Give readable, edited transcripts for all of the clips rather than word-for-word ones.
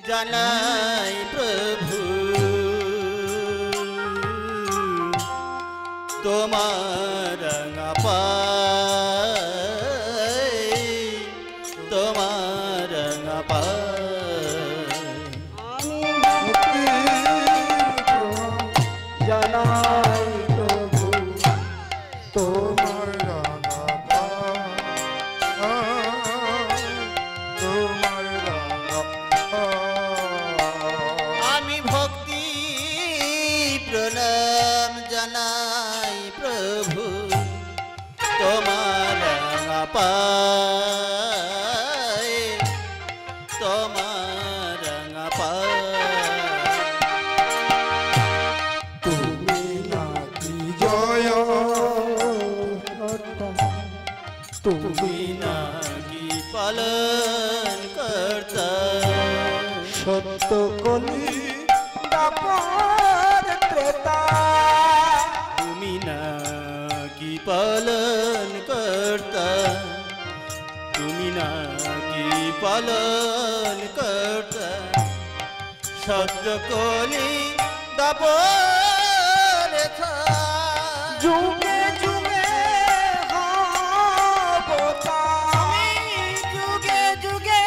জানাই প্রভু তোমার রাঙা পায়ে তোমার রাঙা পায়ে জানাই প্রভু তোমার রাঙা তোমার রাঙা আমি ভক্তি প্রণাম জানাই প্রভু তোমার রাঙা পায়ে তোমার রাঙা পায়ে তুমি নাকি জয় তুমি নাকি পালন কর্তা সত্য কলি দাপর ত্রেতা তুমি নাকি পালন কর্তা তুমি নাকি পালন কর্তা সত্য কলি দাপর যুগে যুগে তুমি যুগে যুগে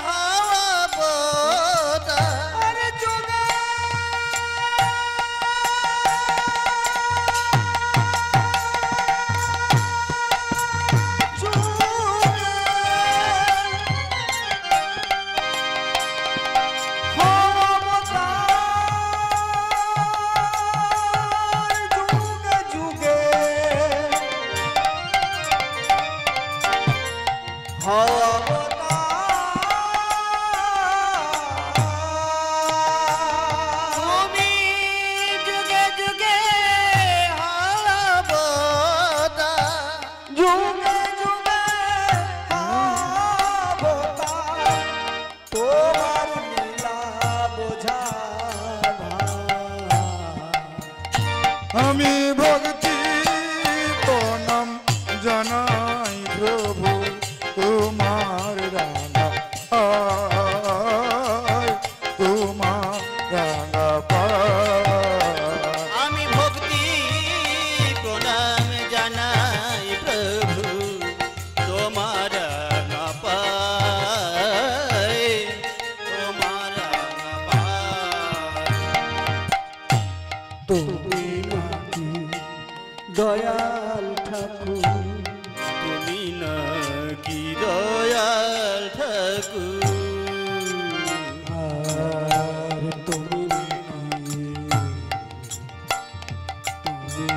হবতা আরে যুগে তুমি যুগে যুগে হবতা যুগে যুগে অবতার তোমার লীলা বোঝা আমি ভক্তি প্রণাম জানাই প্রভু তোমার রাঙা তোমার রাঙা আমি ভক্তি প্রণাম জানাই প্রভু তোমার রাঙা পায়ে তোমার রাঙা পায়ে তুমি নাকি দয়াল ঠাকুর তুমি নাকি দয়াল ঠাকুর আর তুমি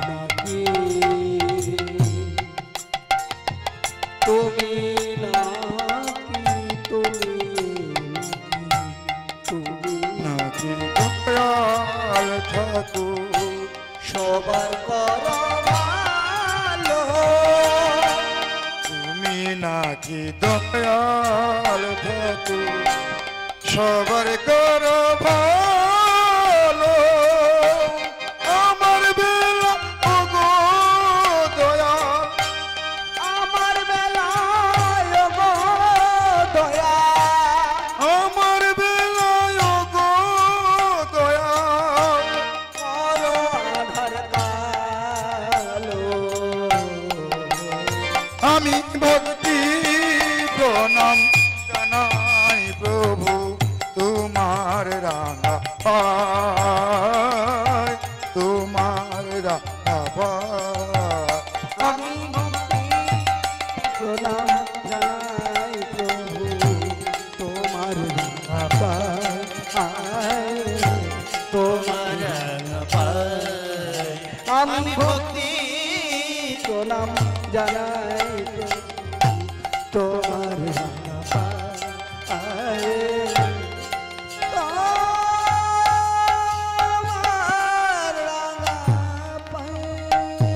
নাকি তুমি নাকি দয়াল ঠাকুর সবার করো ভালো তুমি নাকি দয়াল ঠাকুর সবার করো ভালো আমার বেলা ওগো দয়াল আমার বেলা ওগো দয়াল আমার বেলা ওগো দয়াল করো আধার কালো আমি ভক্তি প্রণাম জানাই প্রভু তোমার রাঙা পায় তোমার রাঙা পায় আমি ভক্তি প্রণাম জানাই প্রভু তোমার রাঙা পায় তোমার রাঙা পায়ে আমি আমি ভক্তি প্রণাম জানাই তোমার রাঙা পায়ে তোমার রাঙা পায়ে।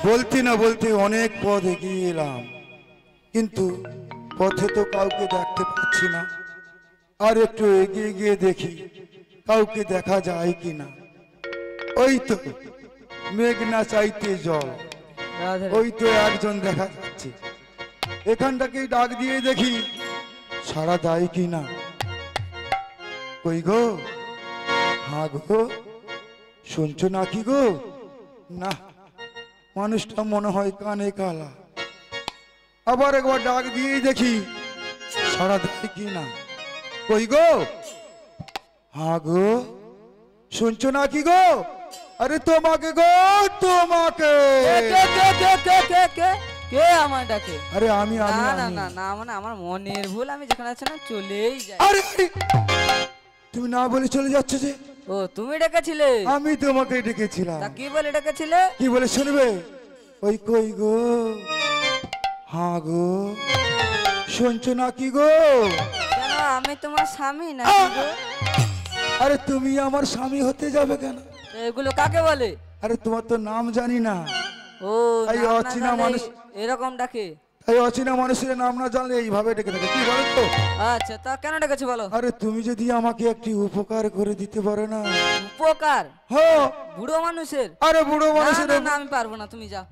বলতে না বলতে অনেক পথ এগিয়ে এলাম, কিন্তু পথে তো কাউকে দেখতে পাচ্ছি না। আর একটু এগিয়ে গিয়ে দেখি কাউকে দেখা যায় কিনা। ওই তো মেঘ না চাইতে জল, ওই তো একজন দেখা যাচ্ছে। এখানটাকেই ডাক দিয়ে দেখি সারা দেয় কি না? কই গো? হ্যাঁ গো, শুনছো নাকি গো? না, মানুষটা মনে হয় কানে কালা। আবার একবার ডাক দিয়েই দেখি সারা দেয় কি না। কই গো? হ্যাঁ গো, শুনছো নাকি গো? আরে তোমাকে গো, তোমাকে। কে কে কে কে কে কে কে আমার ডাকে? আরে আমি না আমি না আমি। না না, মানে আমার মনের ভুল, আমি যেখানে আছি না চলেই যাই। আরে আরে, তুমি না বলে চলে যাচ্ছ যে? ও তুমি ডেকেছিলে? আমি তোমাকে ডেকেছিলাম। তা কি বলে ডেকেছিলে? কি বলে শুনবে? ওই কই গো? হ্যাঁ গো, শুনছো নাকি গো? কেন, আমি তোমার স্বামী না? আরে তুমি আমার স্বামী হতে যাবে কেন? এগুলো কাকে বলে? আরে তোমার তো নাম জানি না। ও এই নাম না অচেনা জানলে মানুষ। এরকম ডাকে? এই অচেনা মানুষের নাম না জানলে এইভাবে ডেকে থাকে, কি বলো তো? আচ্ছা, তা কেন ডেকেছে বলো? আরে তুমি যদি আমাকে একটি উপকার করে দিতে পারো না? উপকার? হ্যাঁ। বুড়ো মানুষের? আরে বুড়ো না মানুষের না না, আমি পারবো না, তুমি যাও।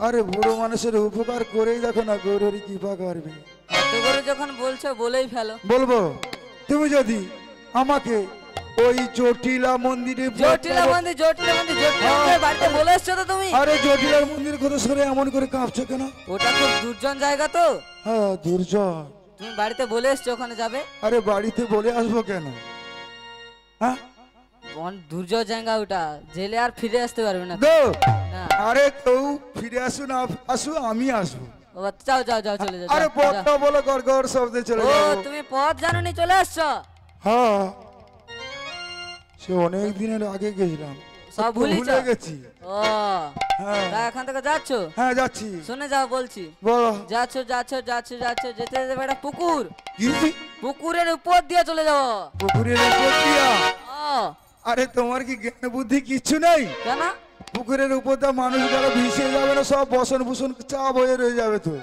আরে বুড়ো মানুষের উপকার করেই দেখো না, গৌরী কৃপা করবে। এত করে যখন বলছো বলেই ফেলো। বলবো, তুমি যদি আমাকে ওই জটিলা মন্দিরে জটিলা মন্দির, জটিলা মন্দির, জটিলা মন্দির বাড়িতে বলে এসছো তো তুমি? আরে জটিলার মন্দির কথা শুনে এমন করে কাঁপছো কেন? ওটা খুব দুর্জন জায়গা তো, হ্যাঁ দুর্জয়। তুমি বাড়িতে বলে এসছো ওখানে যাবে? আরে বাড়িতে বলে আসবো কেন? হ্যাঁ দুর্জয় জায়গা ওটা, জেলে আর ফিরে আসতে পারবে না। গো, না। আরে কেউ ফিরে আসু না আসু, আমি আসবো। ও যাও যাও যাও, চলে যাও। আরে যাও, পথটা যাও। বলো, গড় গড় শব্দে চলে ও যাবো। তুমি পথ জানো নি, চলে আসছো? হ্যাঁ, সে অনেক দিনের আগে গেছিলাম, সব ভুলে ভুলে গেছি। ও হ্যাঁ তা এখান থেকে যাচ্ছ? হ্যাঁ যাচ্ছি। শুনে যাও বলছি। বলো। যাচ্ছ যাচ্ছ যাচ্ছ যাচ্ছ, যেতে যেতে একটা পুকুর, কি? পুকুরের উপর দিয়ে চলে যাও। পুকুরের উপর দিয়া? ও আরে তোমার কি জ্ঞান বুদ্ধি কিচ্ছু নেই? কেন? পুকুরের উপর দিয়ে মানুষ যারা ভিসে যাবে না, সব বসন ভূষণ চাপ হয়ে রয়ে যাবে তো।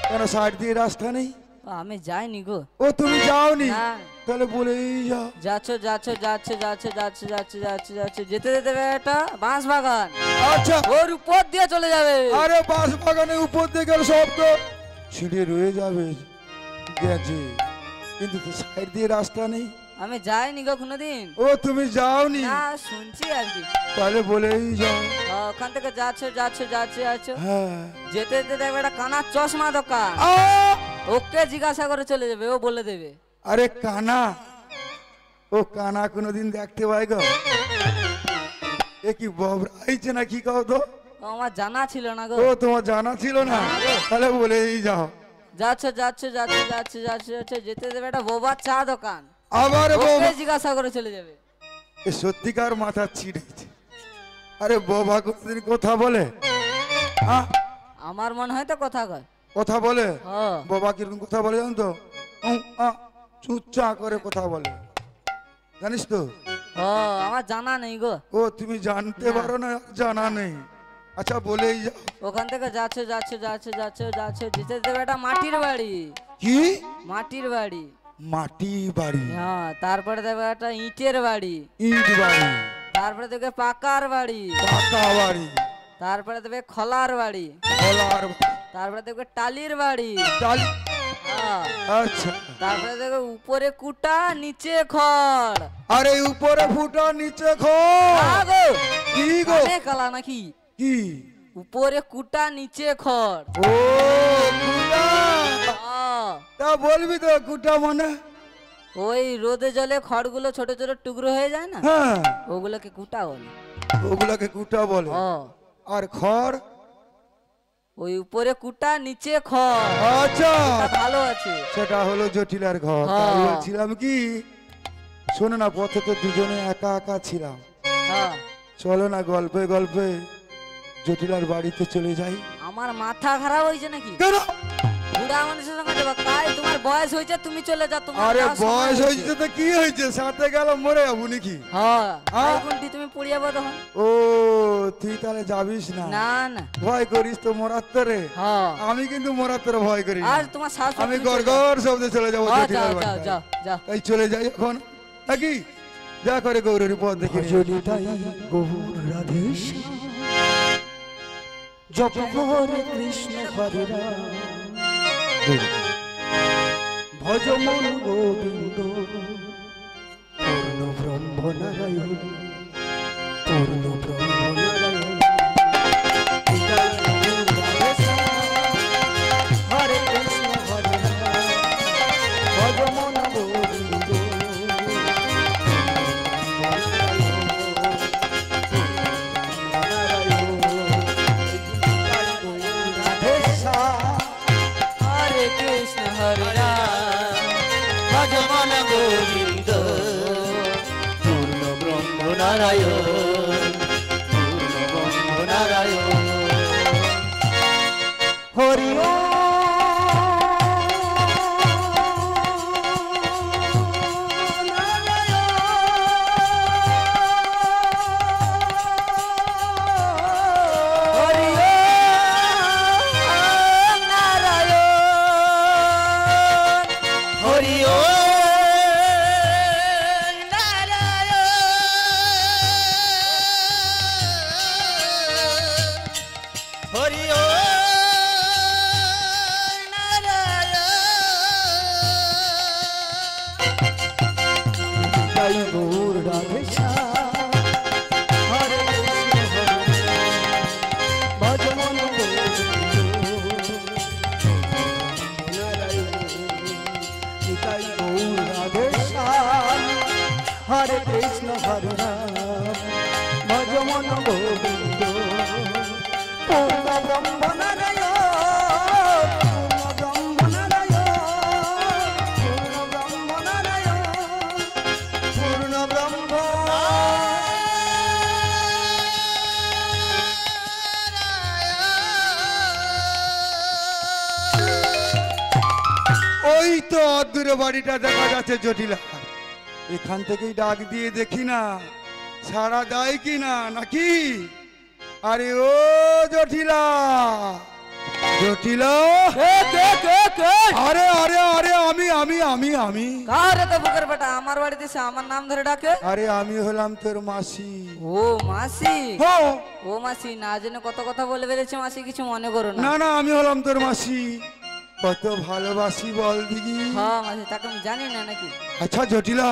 কেন সাইড দিয়ে রাস্তা নেই? ও, আমি যাইনি গো। ও তুমি যাওনি? না। তাহলে বলেই যাও। যাচ্ছ যাচ্ছ যাচ্ছ যাচ্ছ যাচ্ছ যাচ্ছ যাচ্ছ যাচ্ছ, যেতে যেতে একটা বাঁশ বাগান, আচ্ছা। ওর উপর দিয়ে চলে যাবে। আরে বাঁশ বাগানের উপর দিয়ে গেলে সব তো ছিঁড়ে রয়ে যাবে গেছে, কিন্তু তো সাইড দিয়ে রাস্তা নেই। আমি যাইনি গো কোনোদিন। ও তুমি যাওনি? না, শুনছি আর কি। তাহলে বলেই যাও। ওখান থেকে যাচ্ছ যাচ্ছ যাচ্ছ যাচ্ছ, হ্যাঁ। যেতে যেতে দেখবে একটা কানার চশমা দোকান, আ! ওকে জিজ্ঞাসা করে চলে যাবে, ও বলে দেবে। আরে কানা? ও কানা কোনোদিন দেখতে পাই গো? এ কি ববরাইছে না কি কও তো? ও আমার জানা ছিল না গো। ও তোমার জানা ছিল না? তাহলে বলেই যাও। যাচ্ছ যাচ্ছ যাচ্ছ যাচ্ছ যাচ্ছ যাচ্ছ, যেতে দেবে একটা বোবার চা দোকান, আবার ওকে জিজ্ঞাসা করে চলে যাবে। এ সত্যিকার মাথা ছিঁড়েছে। আরে বাবা কোনদিন কথা বলে? হ্যাঁ আমার মনে হয় তো কথা কয়। কথা বলে? ও বাবা কিরকম কথা বলে জানো তো? চুচ্চা করে কথা বলে, জানিস তো? ও আমার জানা নেই গো। ও তুমি জানতে পারো না, জানা নেই। আচ্ছা বলেই যাও। ওখান থেকে যাচ্ছ যাচ্ছ যাচ্ছ যাচ্ছ যাচ্ছ, যেতে দেবে একটা মাটির বাড়ি। কি? মাটির বাড়ি? মাটি বাড়ি? হ্যাঁ, তারপরে দেবে একটা ইটের বাড়ি, ইট বাড়ি? তারপরে দেবে পাকার বাড়ি, পাকা বাড়ি? তারপরে দেবে খলার বাড়ি, খোলার তারপরে দেবে টালির বাড়ি। চাল? হ্যাঁ, আচ্ছা। তারপরে দেবে উপরে কুটা নিচে খড়। আরে উপরে ফুটা নিচে খড়? গো কি গো? কানে কালা নাকি? কি? উপরে কুটা নিচে খড়। ও কুটা? হ্যাঁ, তা বলবি তো কুটা মানে? ওই রোদে জলে খড়গুলো ছোট ছোট টুকরো হয়ে যায় না, হ্যাঁ, ওগুলোকে কুটা বলে। ওগুলাকে কুটা বলে। ও আর খড়? ওই উপরে কুটা নিচে খড়। আচ্ছা, তা ভালো আছে। সেটা হলো জটিলার ঘর। হ্যাঁ। তাই বলছিলাম কি, শোনো না, পথে তো দুজনে একা একা ছিলাম, হ্যাঁ, চলো না গল্পে গল্পে জটিলার বাড়িতে চলে যাই। আমার মাথা খারাপ হয়েছে নাকি? কেন? বুড়া মানুষের সঙ্গে যাবো? তাই তোমার বয়স হয়েছে, তুমি চলে যাও। তোমার আরে যাওয়ার সময় বয়স হয়েছে তো কি হয়েছে, সাথে গেল মরে যাবো নাকি? হ্যাঁ, হ্যাঁ? তাই কোনটি তুমি পড়ে যাবো তখন। ও তুই তাহলে যাবিস না? না না। ভয় করিস তো মরার তরে? হ্যাঁ, আমি কিন্তু মরার তরে ভয় করি না। আর তোমার শাশুড়ি আমি গড়গড় শব্দে চলে যাবো যাও জটিলার যাও বাড়িতে। যাও যাও। তাই চলে যাই এখন নাকি? যা করে গৌরের পথ দেখে নিয়ে। জলিতাই গৌর রাধেশ্যাম জপ করে কৃষ্ণ হরে রাম ভজ মন গোবিন্দ পূর্ণ ব্রহ্ম নারায়ণ পূর্ণ ব্রহ্ম নারায়ণ নিতাই গৌর রাধে শ্যাম। হরে কৃষ্ণ হরে রাম ভজ মন গোবিন্দ হরে কৃষ্ণ হরে রাম ভজ মন গোবিন্দ পূর্ণ ব্রহ্ম নারায়ণ পূর্ণ ব্রহ্ম নারায়ণ। হরি হরি ওম নারায়ণ হরি ও হরি ও নিতাই গৌর রাধে শ্যাম। হরে কৃষ্ণ হরে রাম ভজ মন গোবিন্দ নারায়ণ। নিতাই গৌর রাধে শ্যাম। হরে কৃষ্ণ হরে রাম ভজ মন গোবিন্দ পূর্ণ ব্রহ্ম নারায়ণ পূর্ণ ব্রহ্ম নারায়ণ পূর্ণ ব্রহ্ম নারায়ণ পূর্ণ ব্রহ্ম। ওই তো অদূরে বাড়িটা দেখা যাচ্ছে জটিলা, এখান থেকেই ডাক দিয়ে দেখি না সারা দেয় কি না নাকি। আরে ও জটিলা, জটিলা, কে কে কে কে আরে আরে আরে আমি আমি আমি আমি কারে তো বুকের বেটা আমার বাড়িতে এসে আমার নাম ধরে ডাকে? আরে আমি হলাম তোর মাসি। ও মাসি, হো, ও মাসি না জেনে কত কথা বলে বেড়েছে মাসি, কিছু মনে করো না। না না আমি হলাম তোর মাসি, কত ভালোবাসি বল দিদি। হ্যাঁ মাসি, তাকে আমি জানি না নাকি? আচ্ছা জটিলা,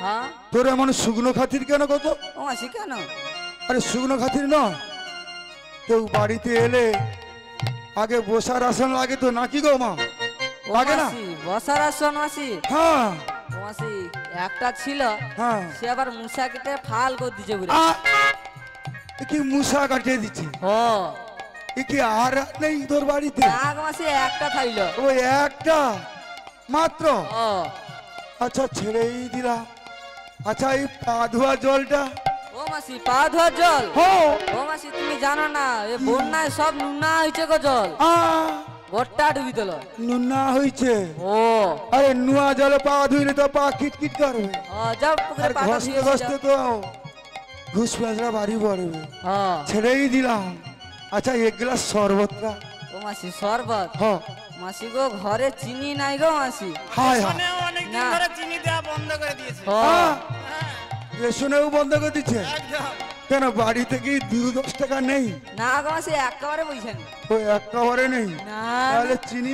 হ্যাঁ তোর এমন শুকনো খাতির কেন কত? ও মাসি কেন? আরে শুকনো খাতির না, কেউ বাড়িতে এলে আগে বসার আসন লাগে তো নাকি গো মা? ও লাগে না? মাসি বসার আসন মাসি? হ্যাঁ ও মাসি একটা ছিল, হ্যাঁ। সে আবার মুসা কেটে ফাল করে দিছে বুড়ি। এ কি মুসা কাটিয়ে দিচ্ছে? ও এ কি আর নেই তোর বাড়িতে? এক মাসি একটা থাইলো। ওই একটা মাত্র? ও আচ্ছা ছেড়েই দিলাম। আচ্ছা এই পা ধোয়া জলটা? ও মাসি পা ধোয়ার জল? হো, ও মাসি তুমি জানো না এ বন্যায় সব নুনা হয়েছে গো জল, গোটা ডুবি দিল। নুনা হয়েছে? ও আরে নুয়া জলে পা ধুইলে তো পা কিটকিট করবে, যাও আর পুকুরে পা ঘষতে ঘষতে তো ঘুষ পেঁচড়া বাড়ি পড়বে। হ্যাঁ ছেড়েই দিলাম। আচ্ছা এক গ্লাস শরবতটা? ও মাসি শরবত? হ, মাসি গো ঘরে চিনি নাই গো মাসি। হায় হায়, অনেকদিন না। ধরে চিনি দেওয়া বন্ধ করে দিয়েছে। ও রেশনেও বন্ধ করে দিচ্ছে একদম। কেন? বাড়িতে কি 2-10 টাকা নেই? না গো মাসি একেবারে বুঝছেন ওই একেবারে নেই? না তাহলে চিনি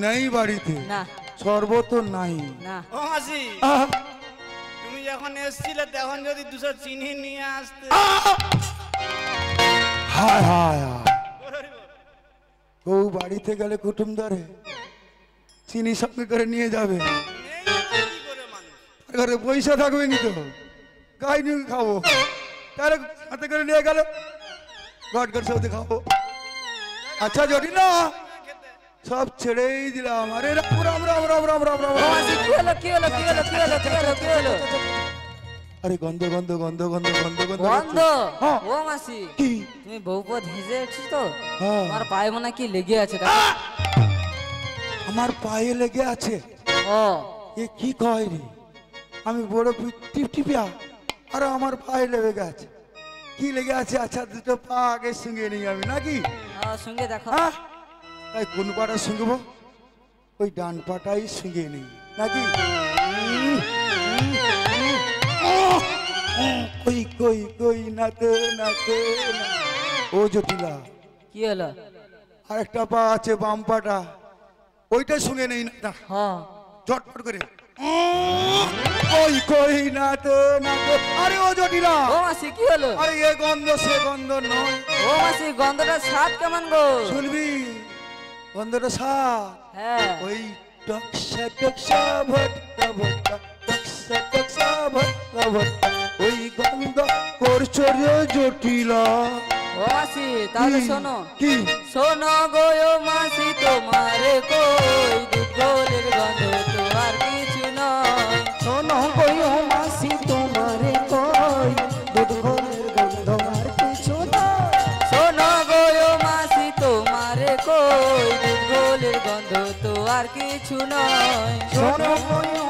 নেই বাড়িতে, না শরবত নাই। না। ও মাসি, আহ, তুমি যখন এসছিলে তখন যদি 200 চিনি নিয়ে আসতে। হায় হায় হায়। কেউ বাড়িতে গেলে কুটুম ধরে চিনি সঙ্গে করে নিয়ে যাবে, নেই কি করে মানুষ? আর ঘরে পয়সা থাকবে নি তো গাই নিয়ে খাবো, তাহলে হাতে করে নিয়ে গেল ঘট ঘট সবতে খাবো। আচ্ছা জটিলা, সব ছেড়েই দিলাম। আরে রাম রাম রাম রাম রাম রাম রাম ও রাম। মাসি কি হলো কি হলো কি হলো কি হলো কি হলো কি হলো? আরে গন্ধ গন্ধ গন্ধ গন্ধ গন্ধ গন্ধ বন্ধ? হচ্ছে। হ্যাঁ। ও মাসি কি? তুমি বউপদ হেসে উঠছিস তো, হ্যাঁ। তোমার পায়ে মনে হয় কি লেগে আছে দেখো। আমার পায়ে লেগে আছে? ও এ কি কয় রে? আমি বড় টিপ টিপিয়া আর আমার পায়ে লেগে গেছে। কি লেগে আছে? আচ্ছা দুটো পা আগে সঙ্গে নিই আমি নাকি? সঙ্গে দেখো। হ্যাঁ, তাই কোন পাটা শুঙ্গবো? ওই ডান পাটাই শুঙ্গে নেই নাকি? কই কই কই নাতে নাতে না। ও জটিলা, কি হলো? আর একটা পা আছে বাম পাটা, ওইটা শুঙ্গে নেই না? হ্যাঁ ঝটপট করে কই কই না তো না তো। আরে ও জটিলা, ও মাসি কি হলো? আরে এ গন্ধ সে গন্ধ নয়। ও মাসি গন্ধটা স্বাদ কেমন গো? শুনবি গন্ধটা স্বাদ হ্যাঁ ওই টকসা টকসা ভটকা ভটকা, টকসা টকসা ভটকা ভটকা, ওই গন্ধ করছো রে জটিলা। ও মাসি তাহলে কি? শোনো কি শোনো গো ও মাসি তোমার কই দুধ গোলের গন্ধ তো আর কিছু নয়। শোনো কই ও মাসি তোমারে কই দুধ ঘরের গন্ধ আর কিছু না। শোনো গো ও মাসি তোমার কই দুধ গোলের গন্ধ তো আর কিছু নয়। শোনো কই ও